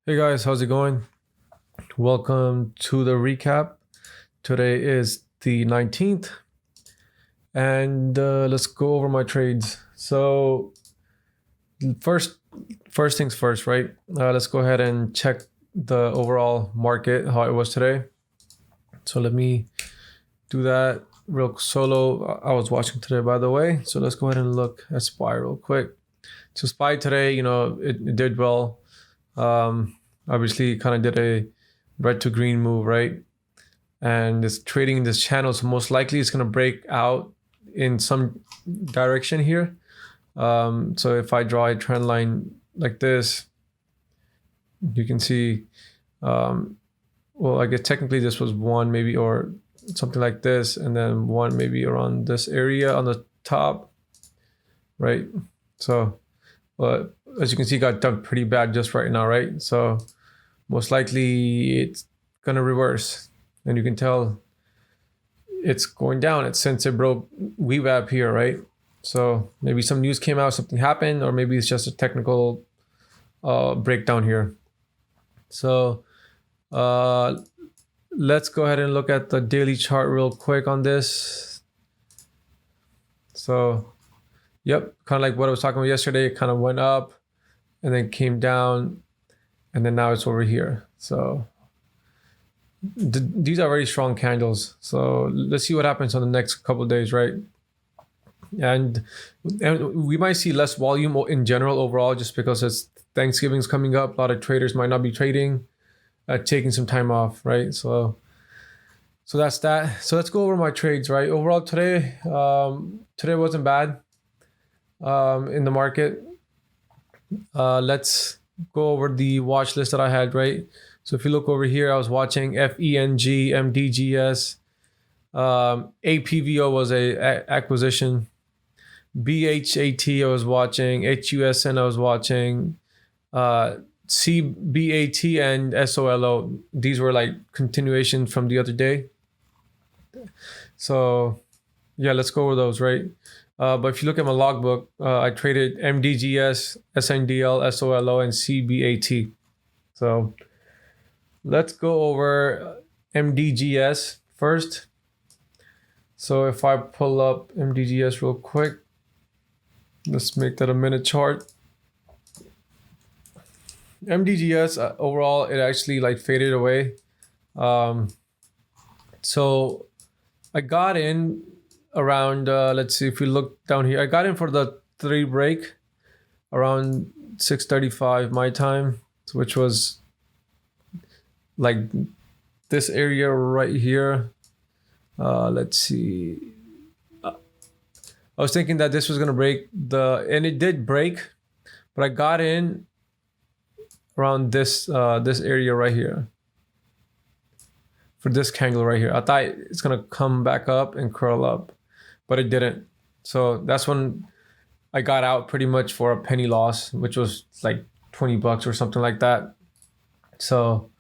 Hey guys, how's it going? Welcome to the recap. Today is the 19th, and let's go over my trades. So first, first things first, right? Let's go ahead and check the overall market, how it was today. So let me do that real solo. I was watching today, by the way. So let's go ahead and look at SPY real quick. So SPY today, it did well. Obviously kind of did a red to green move, right? And it's trading in this channel, so most likely it's going to break out in some direction here. So if I draw a trend line like this, you can see, well, I guess technically this was one maybe, or something like this, and then one maybe around this area on the top, right? So, but as you can see, got dumped pretty bad just right now, right? So most likely it's gonna reverse, and you can tell it's going down. It's since it broke VWAP here, right? So maybe some news came out, something happened, or maybe it's just a technical breakdown here. So let's go ahead and look at the daily chart real quick on this. So yep, kind of like what I was talking about yesterday. It kind of went up and then came down, and then now it's over here. So these are very strong candles. So let's see what happens on the next couple of days, right? And we might see less volume in general overall, just because it's Thanksgiving's coming up. A lot of traders might not be trading, taking some time off, right? So that's that. So let's go over my trades, right? Overall today, today wasn't bad in the market. Let's go over the watch list that I had, right? So if you look over here, I was watching FENG, MDGS. APVO was a acquisition. BHAT I was watching. HUSN I was watching. CBAT and SOLO. These were like continuation from the other day. So yeah, let's go over those, right? But if you look at my logbook, I traded MDGS, SNDL, SOLO, and CBAT. So let's go over MDGS first. So if I pull up MDGS real quick, let's make that a minute chart. MDGS overall, it actually like faded away. So I got in around, let's see if we look down here. I got in for the 3 break around 6:35 my time, which was like this area right here. Let's see. I was thinking that this was gonna break and it did break, but I got in around this this area right here for this candle right here. I thought it's gonna come back up and curl up, but it didn't. So that's when I got out pretty much for a penny loss, which was like $20 or something like that. So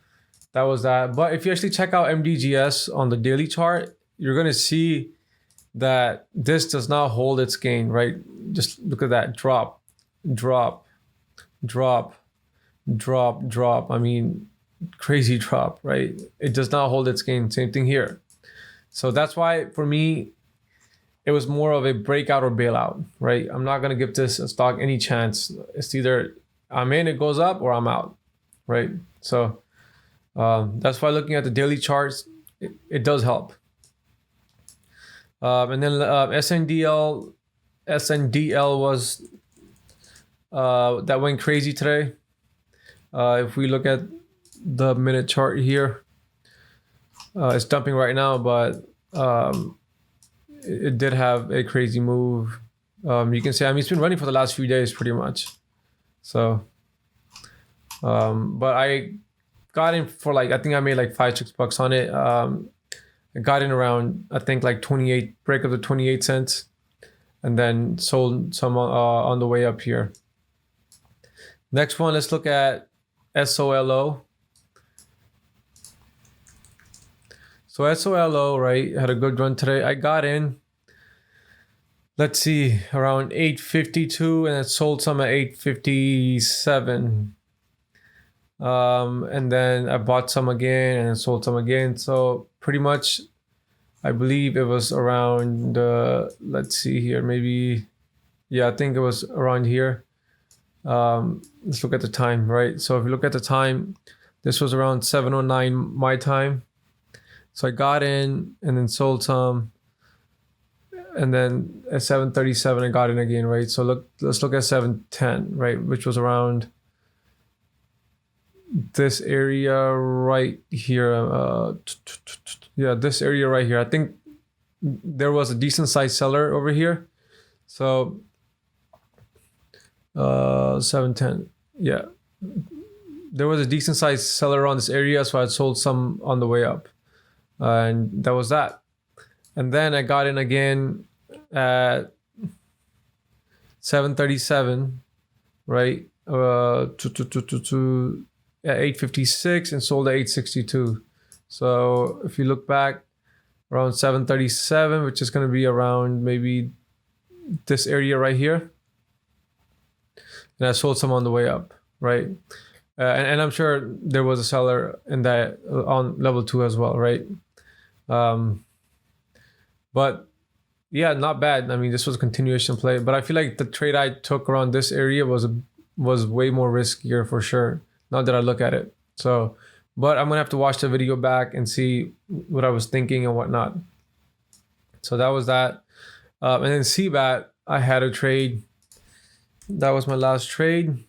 that was that. But if you actually check out MDGS on the daily chart, you're gonna see that this does not hold its gain, right? Just look at that drop, drop, drop, drop, drop. I mean, crazy drop, right? It does not hold its gain. Same thing here. So that's why for me, it was more of a breakout or bailout, right? I'm not gonna give this stock any chance. It's either I'm in, it goes up, or I'm out, right? So that's why looking at the daily charts, it does help. And then SNDL was that went crazy today. If we look at the minute chart here, it's dumping right now, but it did have a crazy move. You can say, I mean, it's been running for the last few days pretty much. So, but I got in for like, I think I made like $5-6 on it. I got in around, I think like 28, break of the 28 cents, and then sold some on the way up here. Next one, let's look at SOLO. So SOLO, right, had a good run today. I got in, let's see, around 852, and it sold some at 857. And then I bought some again and sold some again. So pretty much, I believe it was around, let's see here, maybe, yeah, I think it was around here. Let's look at the time, right? So if you look at the time, this was around 7:09 my time. So I got in and then sold some. And then at 7:37, I got in again, right? So let's look at 7:10, right? Which was around this area right here. Yeah, this area right here. I think there was a decent sized seller over here. So 7:10. Yeah. There was a decent sized seller around this area, so I sold some on the way up. And that was that. And then I got in again at 7:37, right? To 8:56 and sold at 8:62. So if you look back around 7:37, which is going to be around maybe this area right here, and I sold some on the way up, right? And I'm sure there was a seller in that on level 2 as well, right? But yeah, not bad. I mean, this was a continuation play, but I feel like the trade I took around this area was way more riskier for sure. Now that I look at it. So, but I'm gonna have to watch the video back and see what I was thinking and whatnot. So that was that. And then CBAT, I had a trade. That was my last trade.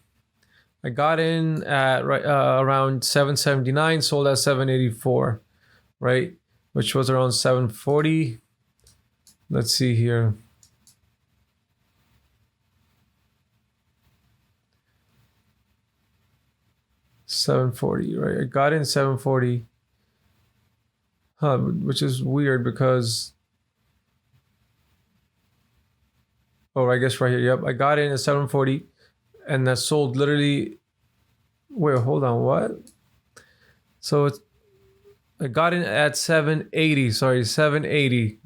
I got in at around 779, sold at 784, right? Which was around 740. Let's see here. $740, right? I got in 740. Which is weird because, oh, I guess right here. Yep, I got in at 740 and that sold literally, wait, hold on, what? So I got in at 780, sorry, 780.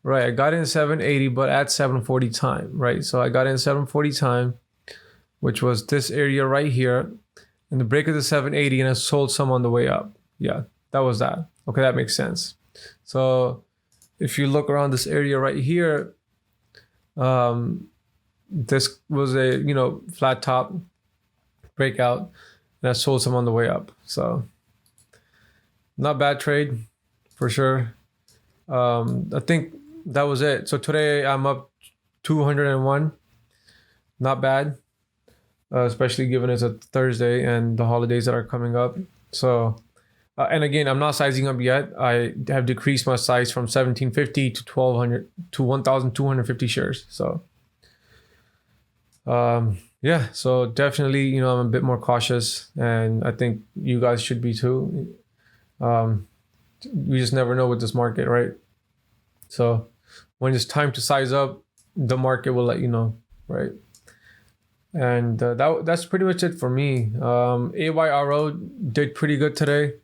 Right, I got in 780, but at 740 time, right? So I got in 740 time, which was this area right here. And the break of the 780, and I sold some on the way up. Yeah, that was that. Okay, that makes sense. So if you look around this area right here, this was a, flat top breakout, and I sold some on the way up. So not bad trade for sure. I think that was it. So today I'm up 201. Not bad. Especially given it's a Thursday and the holidays that are coming up. So, and again, I'm not sizing up yet. I have decreased my size from 1750 to 1200 to 1250 shares. So, yeah, so definitely, I'm a bit more cautious, and I think you guys should be too. We just never know with this market, right? So when it's time to size up, the market will let you know, right? And that's pretty much it for me. AYRO did pretty good today.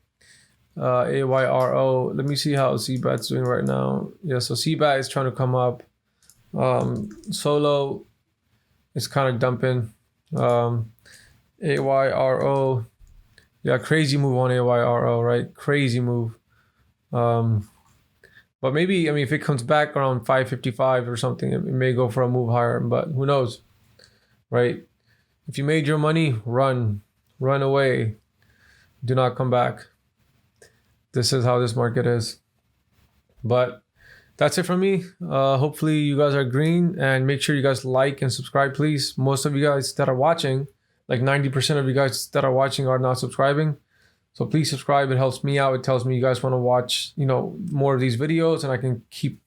AYRO, let me see how CBAT's doing right now. Yeah, so CBAT is trying to come up. Solo is kind of dumping. AYRO, yeah, crazy move on AYRO, right? Crazy move. But maybe, if it comes back around 555 or something, it may go for a move higher, but who knows? Right? If you made your money, run away. Do not come back. This is how this market is. But that's it from me. Hopefully you guys are green, and make sure you guys like and subscribe, please. Most of you guys that are watching, like 90% of you guys that are watching are not subscribing. So please subscribe. It helps me out. It tells me you guys want to watch, more of these videos, and I can keep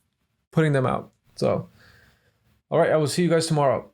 putting them out. So, all right, I will see you guys tomorrow.